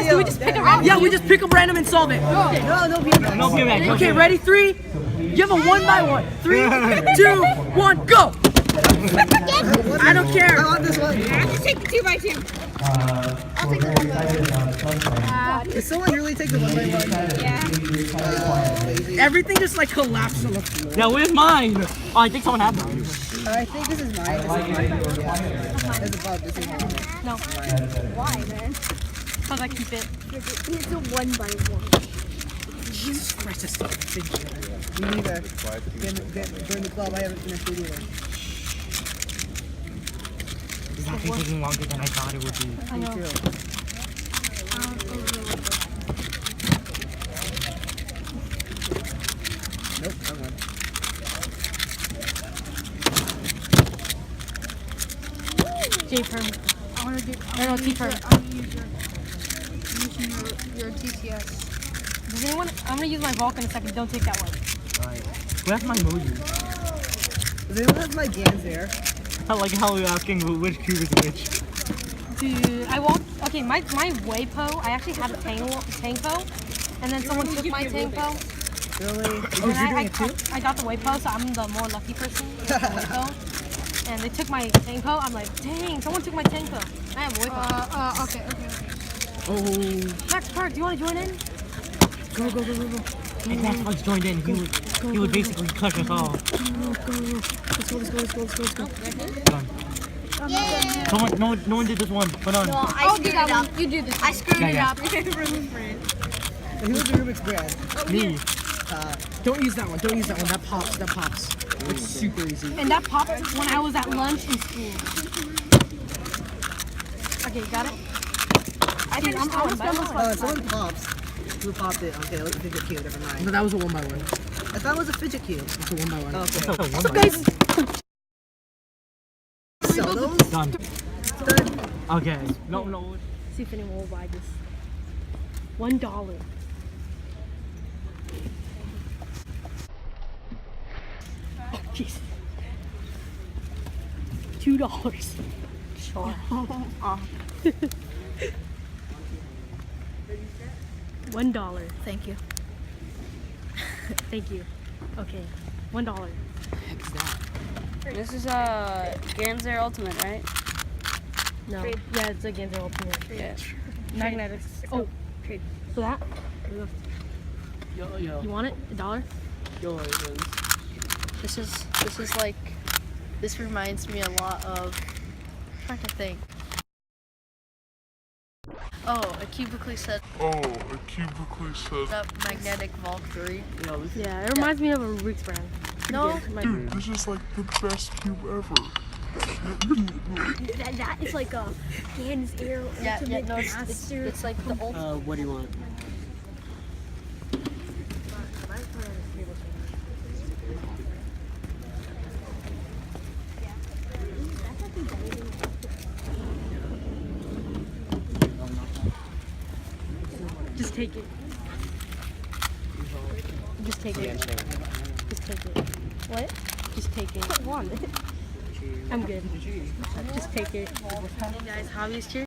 Do we just pick a random? Yeah, we just pick a random and solve it. Okay. No PMX. Okay, ready? 3. You have a 1 by 1. 3, 2, 1, go. I don't care. I want this one. Just take the 2 by 2. I'll take the 1 by 1. Did someone really take the 1 by 1? Yeah. Everything just like collapsed on the floor. Yeah, where's mine? Oh, I think someone had mine. I think this is mine. Yeah. It's about this is mine. No. Why, man? Because I keep it. It's a 1 by 1. Jesus Christ, this stuff is big shit. Me neither. During the club, I haven't finished it either. It's actually taking longer than I thought it would be. I know. Me too. Nope, wrong one. J-Perm. I want to do. No, T-Perm. I'm using your TTS. Does anyone? I'm gonna use my Vulcan in a second. Don't take that one. Alright. Where's my emoji? Does anyone have my Gans there? I like how you're asking which cube is which. Dude, I walked. Okay, my Waypo. I actually had a Tangpo, and then someone took my Tangpo. Really? And I got the Waypo, so I'm the more lucky person. With the Waypo. And they took my Tangpo. I'm like, dang, someone took my Tangpo. I have a Waypo. Okay. Oh. Max Park, do you want to join in? Go. If Max Parks joined in, he would basically crush us all. Go. Let's go. Done. No one did this one. Hold on. Well, I screwed it up. You do this. I screwed it Yeah. up. Who was the Rubik's brand? Me. Don't use that one. That pops. It's super easy. And that popped when I was at lunch in school. Okay, got it? I think I'm Someone pops. Who popped it? Okay, let's fidget cube. Never mind. No, that was a 1 by 1. I thought it was a fidget cube. It's a 1 by 1. Okay. What's up, Guys. Sell those? Done. Done. Okay. No. See if anyone will buy this. $1. Oh, jeez. $2. Sure. $1. Thank you. Thank you. Okay. $1. This is a Ganzer Ultimate, right? No. Yeah, it's a Ganzer Ultimate. Yeah. Magnetics. Oh. Trade. For that? Yo. You want it? $1? Yo, it is. This is like, this reminds me a lot of, I'm trying to think. Oh, a cubically set up magnetic Valk 3. Yeah, it reminds me of a Rubik's brand. No. Dude, this is like the best cube ever. That is like a Gans Air Ultimate No, Master. it's like the ultimate. What do you want? Just take it. Just take it. What? Just take it. I'm good. Just take it. Hey guys, hobbyist here.